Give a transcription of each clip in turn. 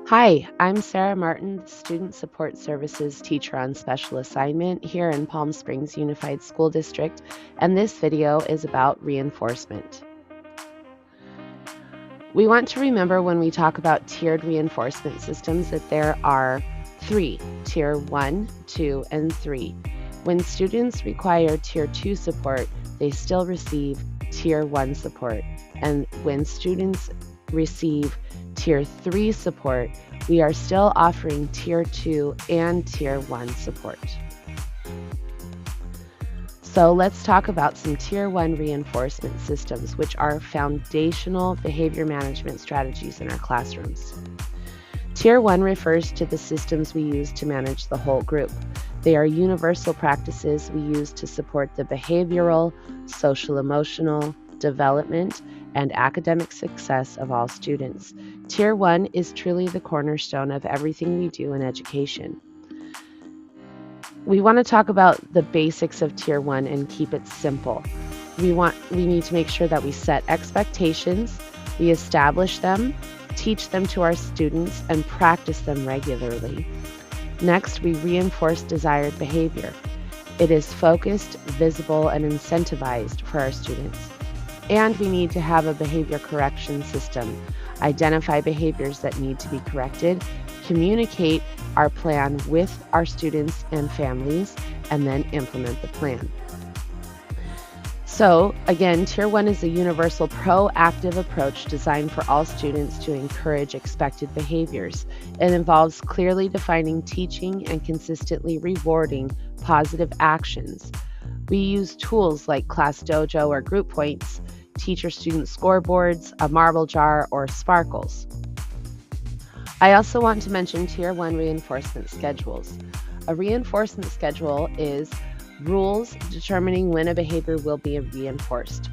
Hi, I'm Sarah Martin, Student Support Services teacher on special assignment here in Palm Springs Unified School District, and this video is about reinforcement. We want to remember when we talk about tiered reinforcement systems that there are three: Tier 1, 2, and 3. When students require Tier 2 support, they still receive Tier 1 support, and when students receive Tier 3 support, we are still offering Tier 2 and Tier 1 support. So let's talk about some Tier 1 reinforcement systems, which are foundational behavior management strategies in our classrooms. Tier 1 refers to the systems we use to manage the whole group. They are universal practices we use to support the behavioral, social-emotional, development, and academic success of all students. Tier 1 is truly the cornerstone of everything we do in education. We want to talk about the basics of Tier 1 and keep it simple. We need to make sure that we set expectations, we establish them, teach them to our students, and practice them regularly. Next, we reinforce desired behavior. It is focused, visible, and incentivized for our students. And we need to have a behavior correction system, identify behaviors that need to be corrected, communicate our plan with our students and families, and then implement the plan. So again, Tier 1 is a universal proactive approach designed for all students to encourage expected behaviors. It involves clearly defining teaching and consistently rewarding positive actions. We use tools like Class Dojo or Group Points, teacher-student scoreboards, a marble jar, or sparkles. I also want to mention Tier 1 reinforcement schedules. A reinforcement schedule is rules determining when a behavior will be reinforced.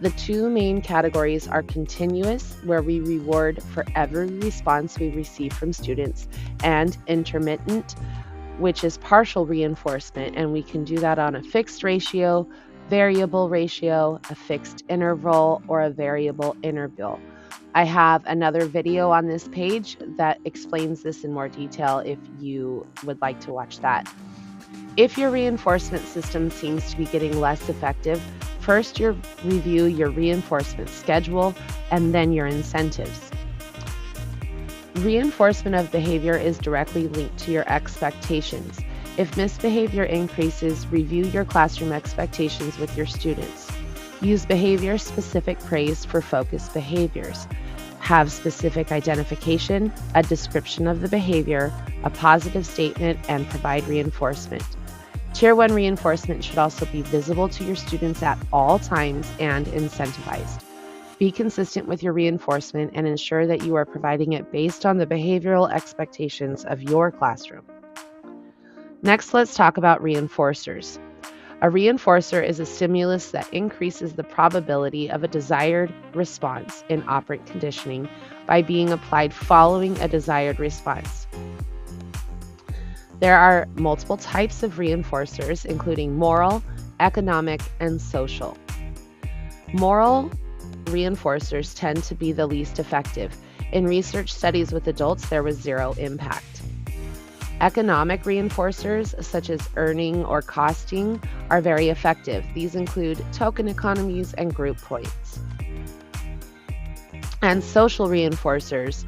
The two main categories are continuous, where we reward for every response we receive from students, and intermittent, which is partial reinforcement, and we can do that on a fixed ratio, variable ratio, a fixed interval, or a variable interval. I have another video on this page that explains this in more detail if you would like to watch that. If your reinforcement system seems to be getting less effective, first you review your reinforcement schedule and then your incentives. Reinforcement of behavior is directly linked to your expectations. If misbehavior increases, review your classroom expectations with your students. Use behavior-specific praise for focused behaviors. Have specific identification, a description of the behavior, a positive statement, and provide reinforcement. Tier 1 reinforcement should also be visible to your students at all times and incentivized. Be consistent with your reinforcement and ensure that you are providing it based on the behavioral expectations of your classroom. Next, let's talk about reinforcers. A reinforcer is a stimulus that increases the probability of a desired response in operant conditioning by being applied following a desired response. There are multiple types of reinforcers, including moral, economic, and social. Moral reinforcers tend to be the least effective. In research studies with adults, there was zero impact. Economic reinforcers, such as earning or costing, are very effective. These include token economies and group points. And social reinforcers,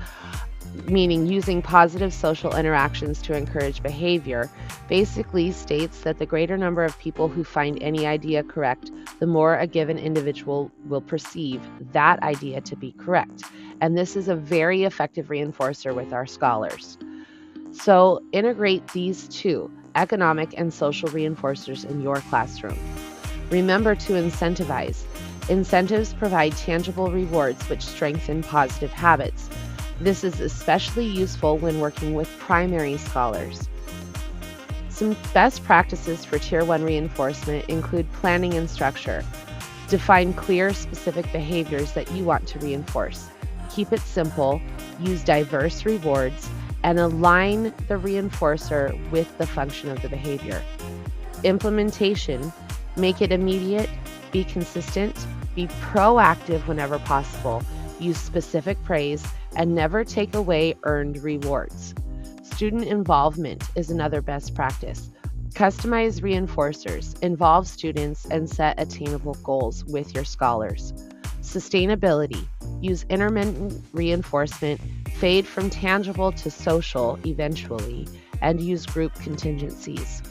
meaning using positive social interactions to encourage behavior, basically states that the greater number of people who find any idea correct, the more a given individual will perceive that idea to be correct. And this is a very effective reinforcer with our scholars. So integrate these two, economic and social reinforcers, in your classroom. Remember to incentivize. Incentives provide tangible rewards which strengthen positive habits. This is especially useful when working with primary scholars. Some best practices for Tier 1 reinforcement include planning and structure. Define clear, specific behaviors that you want to reinforce. Keep it simple, use diverse rewards, and align the reinforcer with the function of the behavior. Implementation, make it immediate, be consistent, be proactive whenever possible, use specific praise, and never take away earned rewards. Student involvement is another best practice. Customize reinforcers, involve students, and set attainable goals with your scholars. Sustainability. Use intermittent reinforcement, fade from tangible to social eventually, and use group contingencies.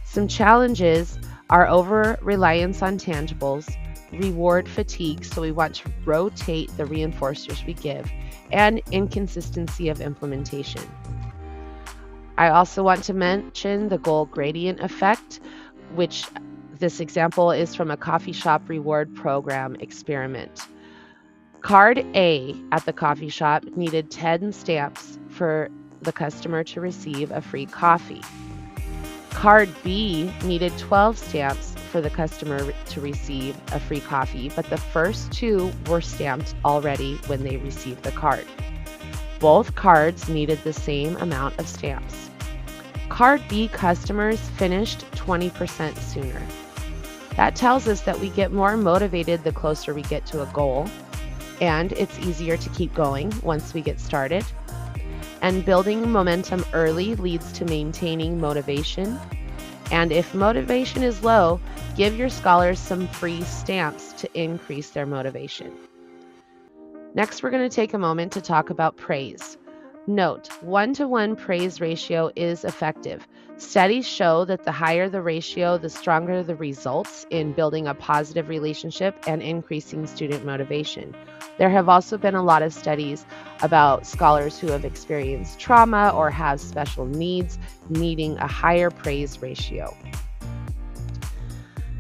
Some challenges are over-reliance on tangibles, reward fatigue, so we want to rotate the reinforcers we give, and inconsistency of implementation. I also want to mention the goal gradient effect, which this example is from a coffee shop reward program experiment. Card A at the coffee shop needed 10 stamps for the customer to receive a free coffee. Card B needed 12 stamps for the customer to receive a free coffee, but the first two were stamped already when they received the card. Both cards needed the same amount of stamps. Card B customers finished 20% sooner. That tells us that we get more motivated the closer we get to a goal, and it's easier to keep going once we get started. And building momentum early leads to maintaining motivation. And if motivation is low, give your scholars some free stamps to increase their motivation. Next, we're going to take a moment to talk about praise. Note, 1-to-1 praise ratio is effective. Studies show that the higher the ratio, the stronger the results in building a positive relationship and increasing student motivation. There have also been a lot of studies about scholars who have experienced trauma or have special needs needing a higher praise ratio.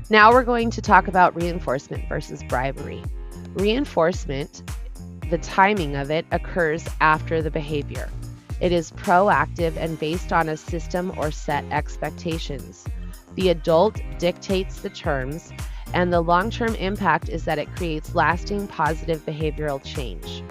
Now we're going to talk about reinforcement versus bribery. Reinforcement, the timing of it, occurs after the behavior. It is proactive and based on a system or set expectations. The adult dictates the terms, and the long-term impact is that it creates lasting positive behavioral change.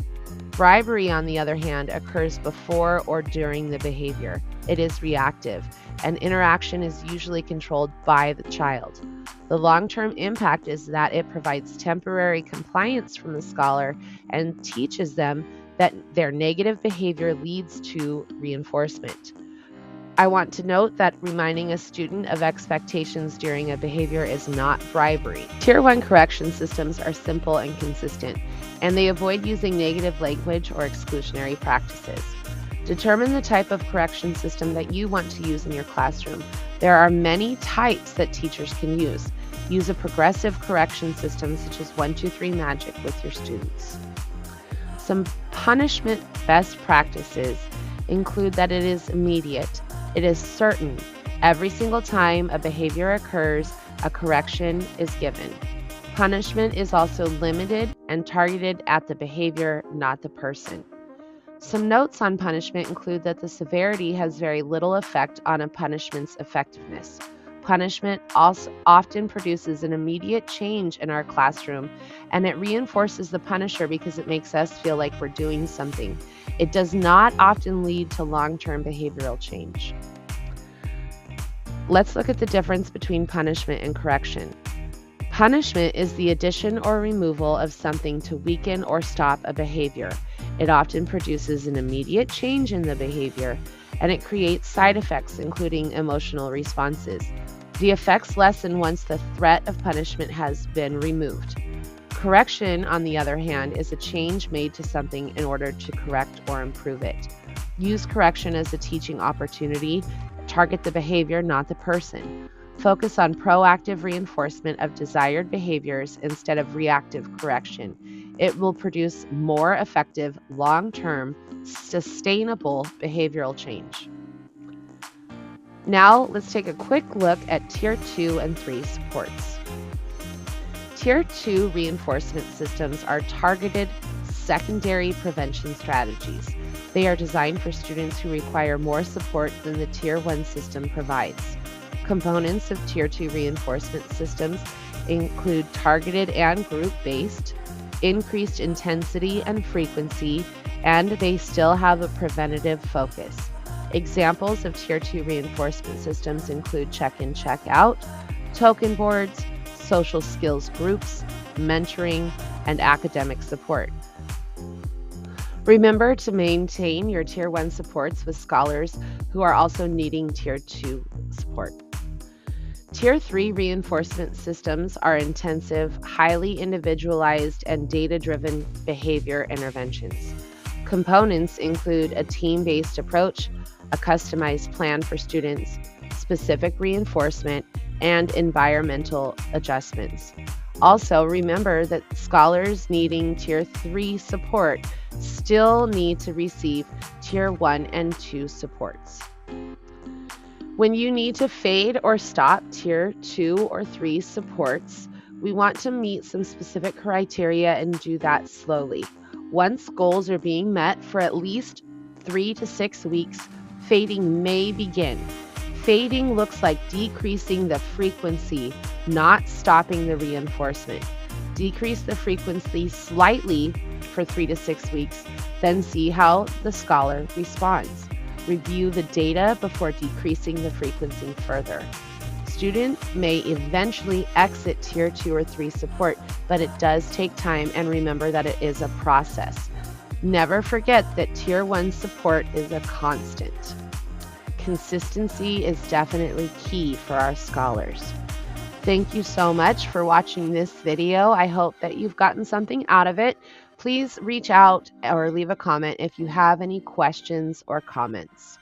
Bribery, on the other hand, occurs before or during the behavior. It is reactive, and interaction is usually controlled by the child. The long-term impact is that it provides temporary compliance from the scholar and teaches them that their negative behavior leads to reinforcement. I want to note that reminding a student of expectations during a behavior is not bribery. Tier 1 correction systems are simple and consistent, and they avoid using negative language or exclusionary practices. Determine the type of correction system that you want to use in your classroom. There are many types that teachers can use. Use a progressive correction system such as 1-2-3 Magic with your students. Some punishment best practices include that it is immediate. It is certain. Every single time a behavior occurs, a correction is given. Punishment is also limited and targeted at the behavior, not the person. Some notes on punishment include that the severity has very little effect on a punishment's effectiveness. Punishment also often produces an immediate change in our classroom, and it reinforces the punisher because it makes us feel like we're doing something. It does not often lead to long-term behavioral change. Let's look at the difference between punishment and correction. Punishment is the addition or removal of something to weaken or stop a behavior. It often produces an immediate change in the behavior, and it creates side effects, including emotional responses. The effects lessen once the threat of punishment has been removed. Correction, on the other hand, is a change made to something in order to correct or improve it. Use correction as a teaching opportunity. Target the behavior, not the person. Focus on proactive reinforcement of desired behaviors instead of reactive correction. It will produce more effective, long-term, sustainable behavioral change. Now, let's take a quick look at Tier 2 and 3 supports. Tier 2 reinforcement systems are targeted secondary prevention strategies. They are designed for students who require more support than the Tier 1 system provides. Components of Tier 2 reinforcement systems include targeted and group-based, increased intensity and frequency, and they still have a preventative focus. Examples of Tier 2 reinforcement systems include check-in, check-out, token boards, social skills groups, mentoring, and academic support. Remember to maintain your Tier 1 supports with scholars who are also needing Tier 2 support. Tier 3 reinforcement systems are intensive, highly individualized, and data-driven behavior interventions. Components include a team-based approach, a customized plan for students, specific reinforcement, and environmental adjustments. Also, remember that scholars needing Tier 3 support still need to receive Tier 1 and 2 supports. When you need to fade or stop Tier 2 or 3 supports, we want to meet some specific criteria and do that slowly. Once goals are being met for at least 3 to 6 weeks, fading may begin. Fading looks like decreasing the frequency, not stopping the reinforcement. Decrease the frequency slightly for 3 to 6 weeks, then see how the scholar responds. Review the data before decreasing the frequency further. Students may eventually exit Tier 2 or 3 support, but it does take time, and remember that it is a process. Never forget that Tier 1 support is a constant. Consistency is definitely key for our scholars. Thank you so much for watching this video. I hope that you've gotten something out of it. Please reach out or leave a comment if you have any questions or comments.